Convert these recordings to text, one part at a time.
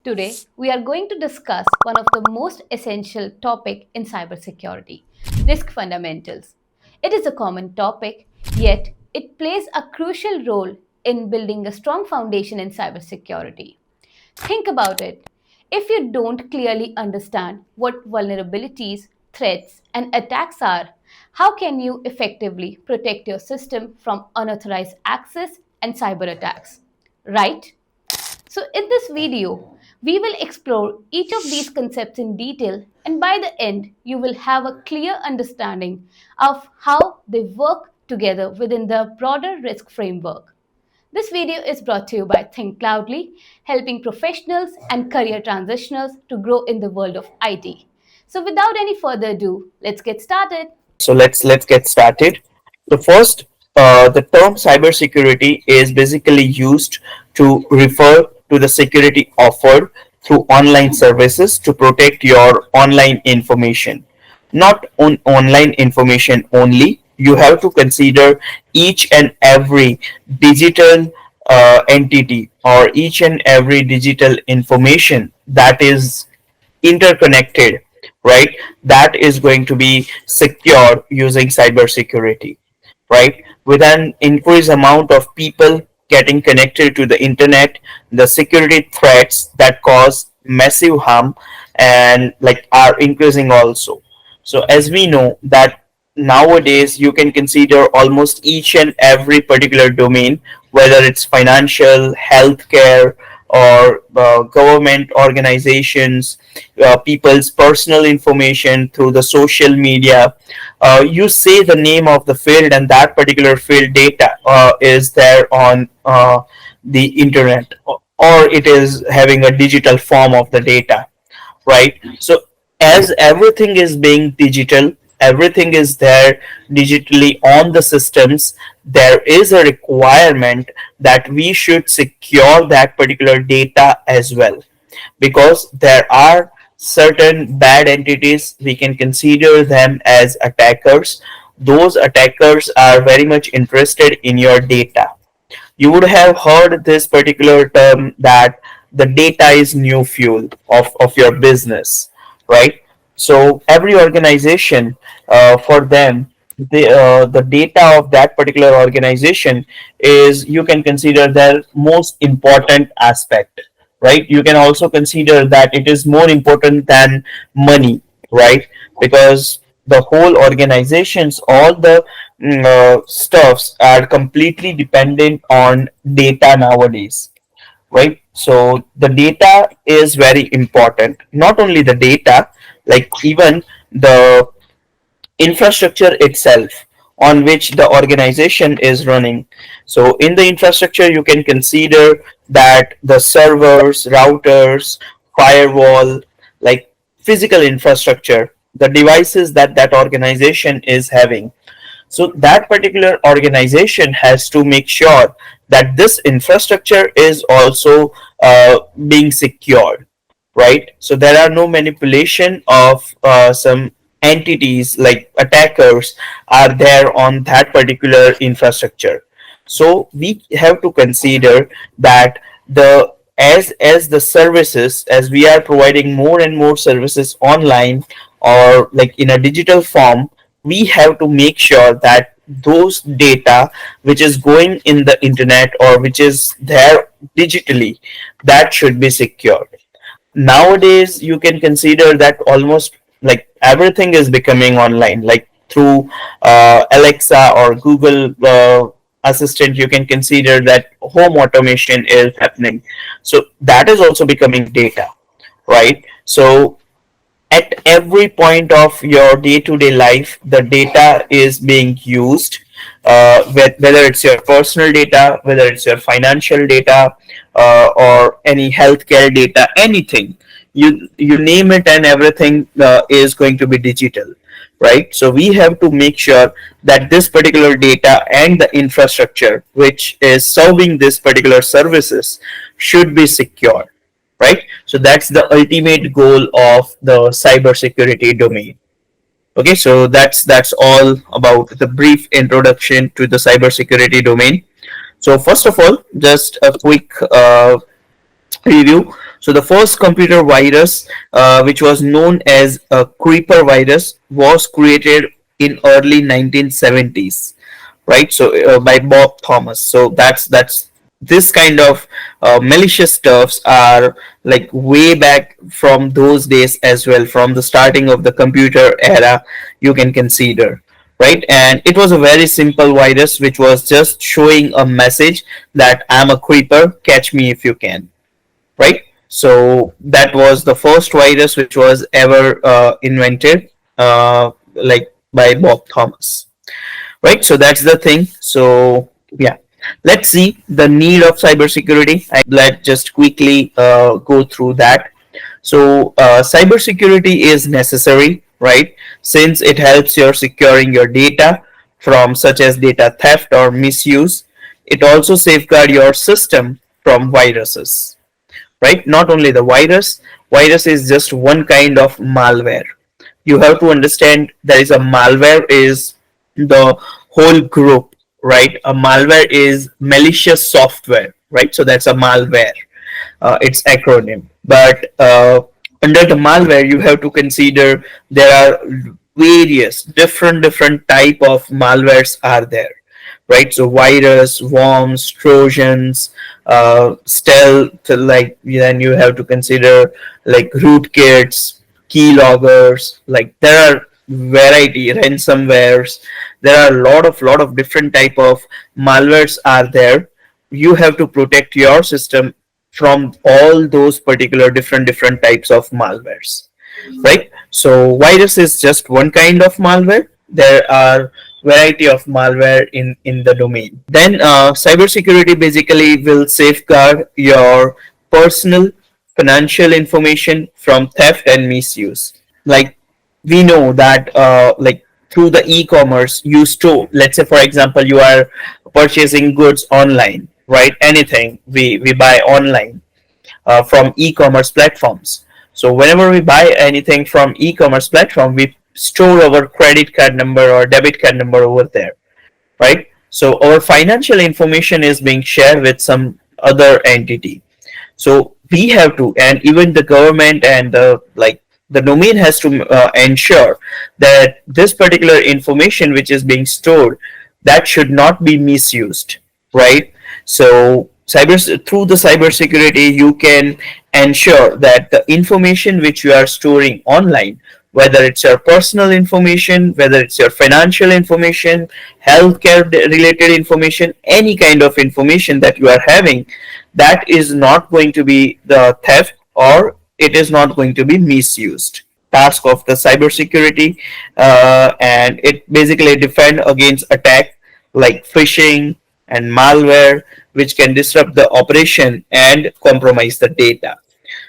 Today, we are going to discuss one of the most essential topic in cybersecurity, risk fundamentals. It is a common topic, yet it plays a crucial role in building a strong foundation in cybersecurity. Think about it. If you don't clearly understand what vulnerabilities, threats, and attacks are, how can you effectively protect your system from unauthorized access and cyber attacks? Right? So, in this video, we will explore each of these concepts in detail, and by the end, you will have a clear understanding of how they work together within the broader risk framework. This video is brought to you by Thinkcloudly, helping professionals and career transitioners to grow in the world of IT. So, without any further ado, let's get started. So let's get started. So first, the term cybersecurity is basically used to refer to the security offered through online services to protect your online information. Not on online information only. You have to consider each and every digital entity or each and every digital information that is interconnected, right? That is going to be secure using cybersecurity, right? With an increased amount of people getting connected to the internet, the security threats that cause massive harm and like are increasing also. So as we know that nowadays you can consider almost each and every particular domain, whether it's financial, healthcare, or government organizations, people's personal information through the social media. You say the name of the field, and that particular field data is there on the internet, or it is having a digital form of the data, right? So as everything is being digital, everything is there digitally on the systems, there is a requirement that we should secure that particular data as well, because there are certain bad entities, we can consider them as attackers. Those attackers are very much interested in your data. You would have heard this particular term that the data is new fuel of your business, right? So every organization, for them, the data of that particular organization is, you can consider, their most important aspect, right? You can also consider that it is more important than money, right? Because the whole organizations, all the stuffs are completely dependent on data nowadays, right? So the data is very important. Not only the data, like even the infrastructure itself on which the organization is running. So in the infrastructure, you can consider that the servers, routers, firewall, like physical infrastructure, the devices that that organization is having. So that particular organization has to make sure that this infrastructure is also being secured, right? So there are no manipulation of some entities like attackers are there on that particular infrastructure. So we have to consider that the as the services, as we are providing more and more services online or like in a digital form, we have to make sure that those data which is going in the internet or which is there digitally, that should be secured. Nowadays you can consider that almost like everything is becoming online, like through Alexa or Google assistant. You can consider that home automation is happening, so that is also becoming data, right? So at every point of your day-to-day life, the data is being used, whether it's your personal data, whether it's your financial data, or any healthcare data, anything, you name it, and everything is going to be digital, right? So we have to make sure that this particular data and the infrastructure which is serving this particular services should be secure, right? So that's the ultimate goal of the cybersecurity domain. Okay, so that's all about the brief introduction to the cybersecurity domain. So first of all, just a quick review. So the first computer virus, which was known as a creeper virus, was created in early 1970s, right? So by Bob Thomas. So that's this kind of malicious stuffs are like way back from those days as well, from the starting of the computer era. You can consider, right? And it was a very simple virus which was just showing a message that I'm a creeper, catch me if you can, right? So that was the first virus which was ever invented, like by Bob Thomas, right? So that's the thing. So yeah, let's see the need of cybersecurity. Let's just quickly go through that. So cybersecurity is necessary, right? Since it helps your securing your data from such as data theft or misuse. It also safeguard your system from viruses, right? Not only the virus is just one kind of malware. You have to understand there is a malware is the whole group, right? A malware is malicious software, right? So that's a malware, its acronym. But under the malware, you have to consider there are various different type of malwares are there, right? So virus, worms, trojans, stealth, like then you have to consider like rootkits, keyloggers. Like there are variety ransomwares. There are a lot of different type of malwares are there. You have to protect your system from all those particular different types of malwares, right? So virus is just one kind of malware. There are variety of malware in the domain. Then cybersecurity basically will safeguard your personal financial information from theft and misuse. Like we know that like through the e-commerce you store, let's say for example you are purchasing goods online, right? Anything we buy online from e-commerce platforms. So whenever we buy anything from e-commerce platform, we store our credit card number or debit card number over there, right? So our financial information is being shared with some other entity. So we have to, and even the government and the like the domain has to ensure that this particular information which is being stored, that should not be misused, right? So cyber through the cybersecurity you can ensure that the information which you are storing online, whether it's your personal information, whether it's your financial information, healthcare related information, any kind of information that you are having, that is not going to be the theft or it is not going to be misused. Task of the cybersecurity, and it basically defend against attack like phishing and malware, which can disrupt the operation and compromise the data.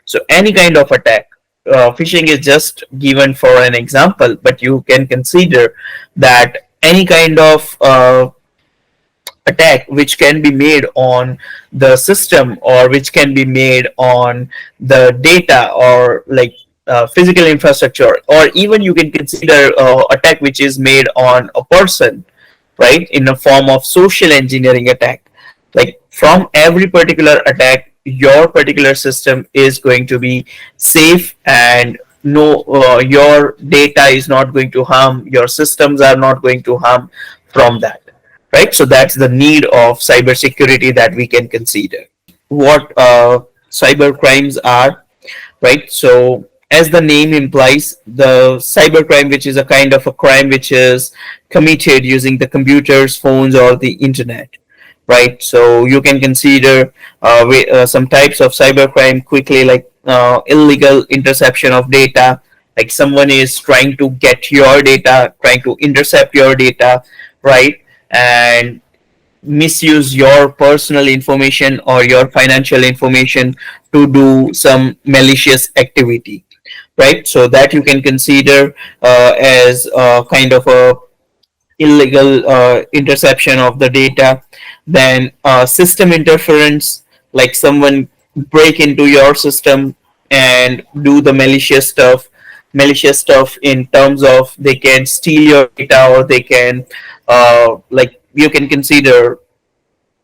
So any kind of attack, phishing is just given for an example, but you can consider that any kind of attack which can be made on the system or which can be made on the data or like physical infrastructure, or even you can consider attack which is made on a person, right, in a form of social engineering attack. Like from every particular attack your particular system is going to be safe, and no your data is not going to harm, your systems are not going to harm from that, right? So that's the need of cybersecurity that we can consider. What cyber crimes are, right? So as the name implies, the cybercrime, which is a kind of a crime which is committed using the computers, phones, or the internet, right? So you can consider some types of cybercrime quickly, like illegal interception of data, like someone is trying to get your data, trying to intercept your data, right? And misuse your personal information or your financial information to do some malicious activity, right? So that you can consider as kind of a illegal interception of the data. Then system interference, like someone break into your system and do the malicious stuff in terms of they can steal your data, or they can like you can consider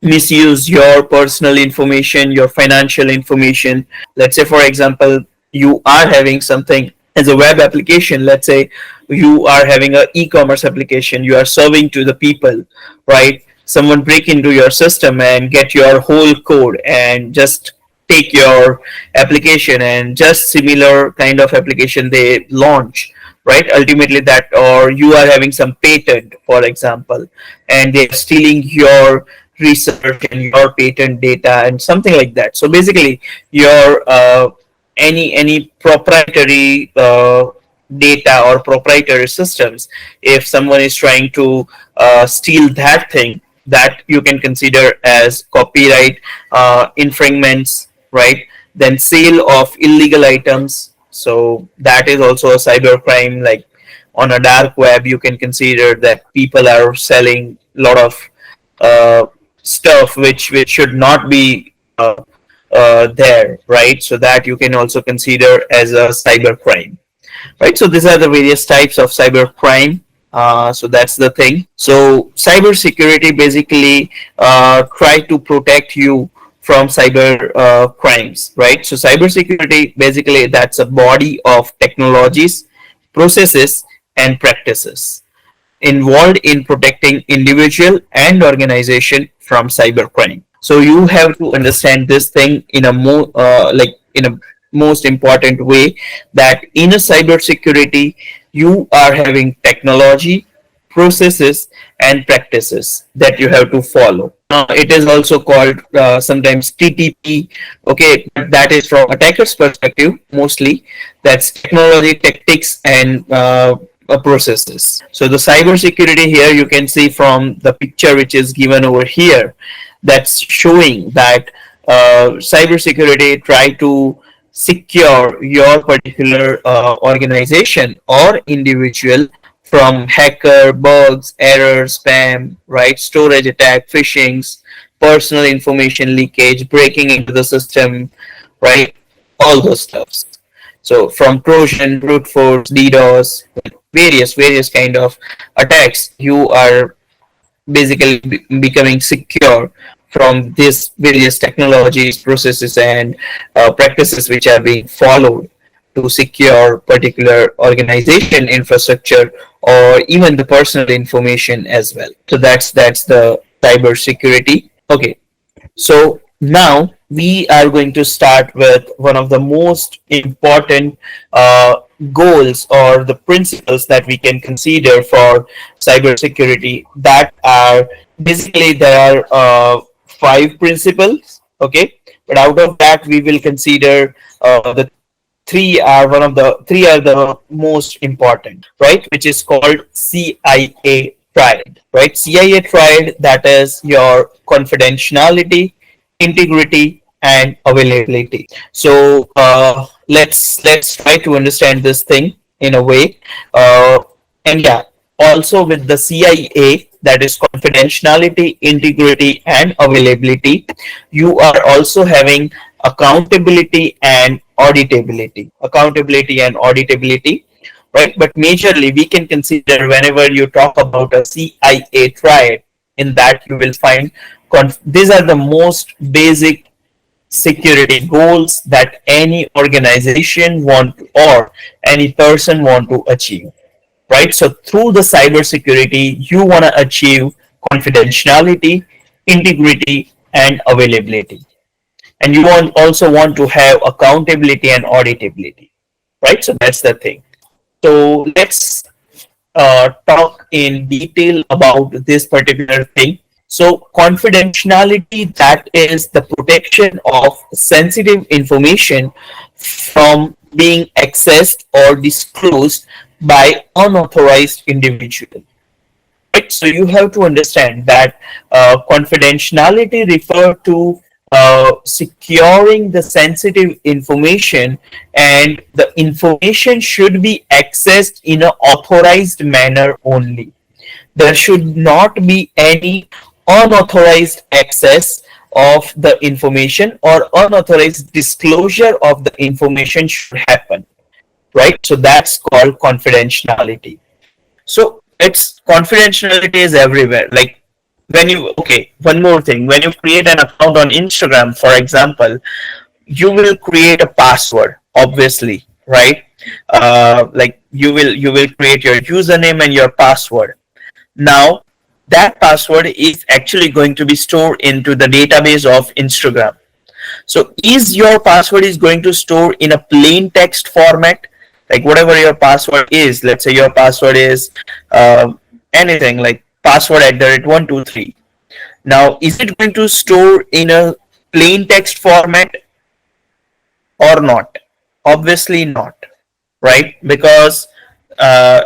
misuse your personal information, your financial information. Let's say, for example, you are having something as a web application. Let's say you are having a e-commerce application, you are serving to the people, right? Someone break into your system and get your whole code and just take your application, and just similar kind of application they launch, right? Ultimately that, or you are having some patent, for example, and they're stealing your research and your patent data and something like that. So basically your any proprietary data or proprietary systems, if someone is trying to steal that thing, that you can consider as copyright infringements, right? Then sale of illegal items, so that is also a cyber crime. Like on a dark web, you can consider that people are selling a lot of uh, stuff which should not be there, right? So that you can also consider as a cyber crime, right? So these are the various types of cyber crime. So that's the thing. So cybersecurity basically try to protect you from cyber crimes, right? So cybersecurity basically that's a body of technologies, processes, and practices involved in protecting individual and organization from cybercrime. So you have to understand this thing in a more like in a most important way, that in a cybersecurity you are having technology, processes, and practices that you have to follow. It is also called sometimes TTP. Okay, that is from attacker's perspective mostly. That's technology, tactics, and processes. So the cybersecurity here you can see from the picture which is given over here, that's showing that cybersecurity try to secure your particular organization or individual from hacker, bugs, errors, spam, right, storage attack, phishings, personal information leakage, breaking into the system, right, all those stuffs. So from Trojan, brute force, DDoS, various kind of attacks, you are basically becoming secure from these various technologies, processes, and practices which are being followed to secure particular organization infrastructure or even the personal information as well. So that's the cyber security. Okay, so now we are going to start with one of the most important goals or the principles that we can consider for cybersecurity. That are basically there are five principles. Okay, but out of that we will consider the three are the most important, right? Which is called CIA triad, right? CIA triad, that is your confidentiality, integrity, and availability. So let's try to understand this thing in a way. And yeah, also with the CIA, that is confidentiality, integrity, and availability, you are also having accountability and auditability. Accountability and auditability, right? But majorly, we can consider whenever you talk about a CIA triad, in that you will find these are the most basic security goals that any organization want or any person want to achieve, right? So through the cybersecurity, you want to achieve confidentiality, integrity, and availability, and you also want to have accountability and auditability, right? So that's the thing. So let's talk in detail about this particular thing. So confidentiality, that is the protection of sensitive information from being accessed or disclosed by unauthorized individual, right? So you have to understand that confidentiality refer to securing the sensitive information, and the information should be accessed in an authorized manner only. There should not be any unauthorized access of the information, or unauthorized disclosure of the information should happen, right? So that's called confidentiality. So it's confidentiality is everywhere. Like when you, okay, one more thing, when you create an account on Instagram, for example, you will create a password, obviously, right? Like you will create your username and your password. Now that password is actually going to be stored into the database of Instagram. So is your password is going to store in a plain text format, like whatever your password is. Let's say your password is anything like password at the rate 123. Now, is it going to store in a plain text format or not? Obviously not, right? Because uh,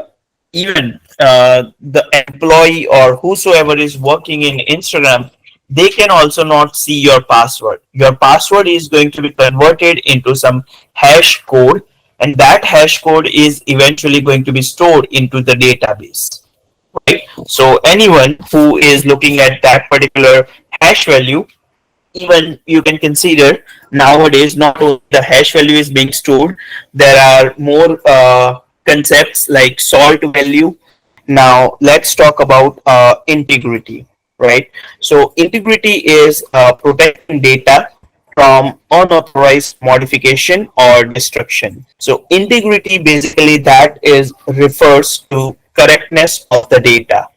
even the employee or whosoever is working in Instagram, they can also not see your password. Your password is going to be converted into some hash code, and that hash code is eventually going to be stored into the database, right? So anyone who is looking at that particular hash value, even you can consider nowadays not only the hash value is being stored, there are more concepts like salt value. Now let's talk about integrity, right? So integrity is protecting data from unauthorized modification or destruction. So integrity basically that is refers to correctness of the data,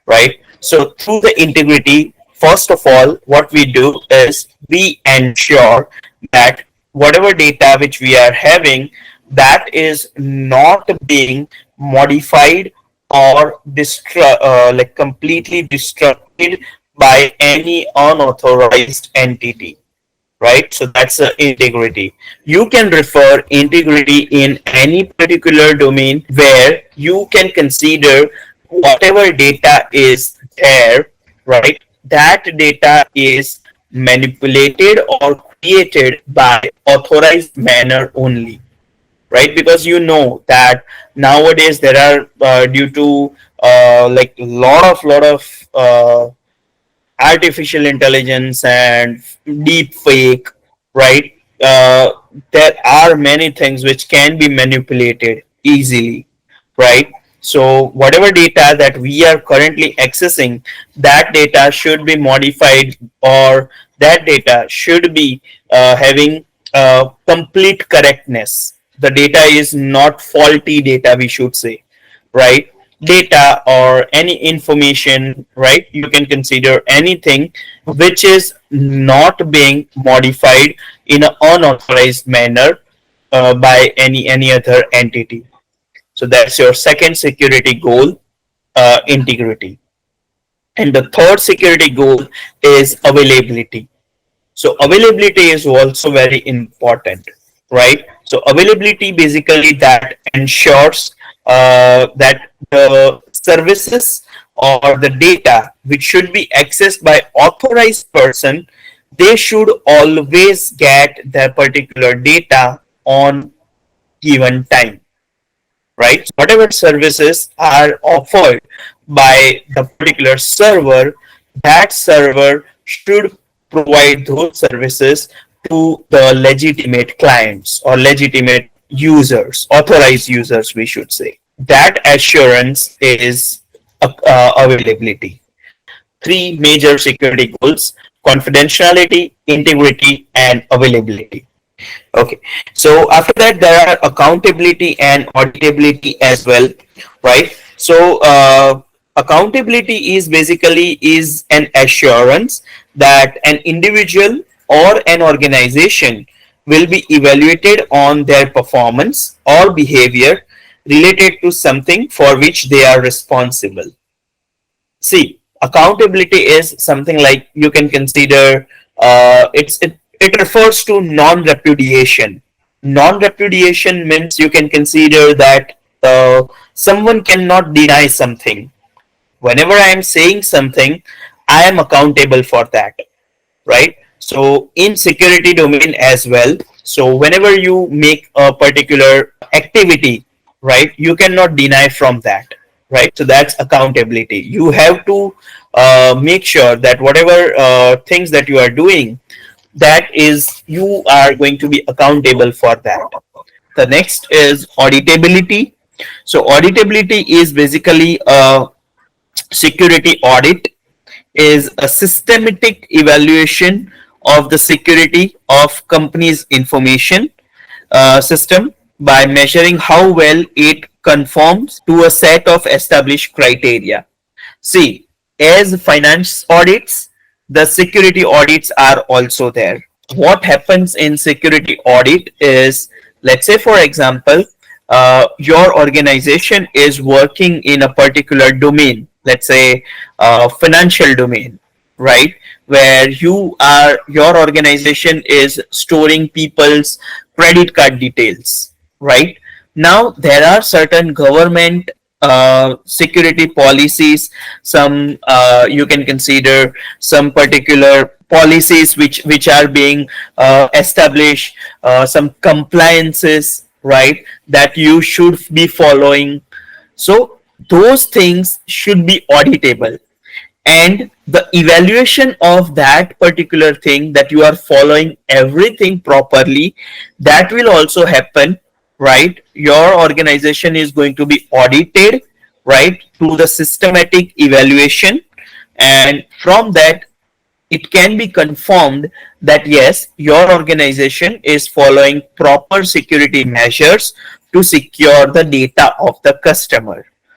right? So through the integrity, first of all, what we do is we ensure that whatever data which we are having, that is not being modified or like completely destructed by any unauthorized entity, right? So that's the integrity. You can refer integrity in any particular domain where you can consider whatever data is there, right? That data is manipulated or created by authorized manner only, right? Because you know that nowadays there are due to like lot of artificial intelligence and deep fake, right? There are many things which can be manipulated easily, right? So whatever data that we are currently accessing, that data should be modified, or that data should be having complete correctness. The data is not faulty data, we should say, right? Data or any information, right? You can consider anything which is not being modified in an unauthorized manner by any other entity. So that's your second security goal, integrity. And the third security goal is availability. So availability is also very important, right? So availability basically that ensures that the services or the data which should be accessed by authorized person, they should always get their particular data on given time, right? So whatever services are offered by the particular server, that server should provide those services to the legitimate clients or legitimate users, authorized users, we should say. That assurance is availability. Three major security goals: confidentiality, integrity, and availability. Okay. So after that, there are accountability and auditability as well, right? So accountability is basically is an assurance that an individual or an organization will be evaluated on their performance or behavior related to something for which they are responsible. See, accountability is something like you can consider it refers to non-repudiation. Non-repudiation means you can consider that someone cannot deny something. Whenever I am saying something, I am accountable for that, right? So in security domain as well, so whenever you make a particular activity, right, you cannot deny from that, right? So that's accountability. You have to make sure that whatever things that you are doing, that is you are going to be accountable for that. The next is auditability. So auditability is basically a security audit. is a systematic evaluation of the security of company's information system by measuring how well it conforms to a set of established criteria. See, as finance audits, the security audits are also there. What happens in security audit is, let's say, for example, your organization is working in a particular domain, let's say financial domain, right? Where your organization is storing people's credit card details, right? Now there are certain government security policies. Some you can consider some particular policies which are being established, some compliances, right, that you should be following. So those things should be auditable, and the evaluation of that particular thing, that you are following everything properly, that will also happen, right? Your organization is going to be audited, right, through the systematic evaluation, and from that it can be confirmed that yes, your organization is following proper security measures to secure the data of the customer.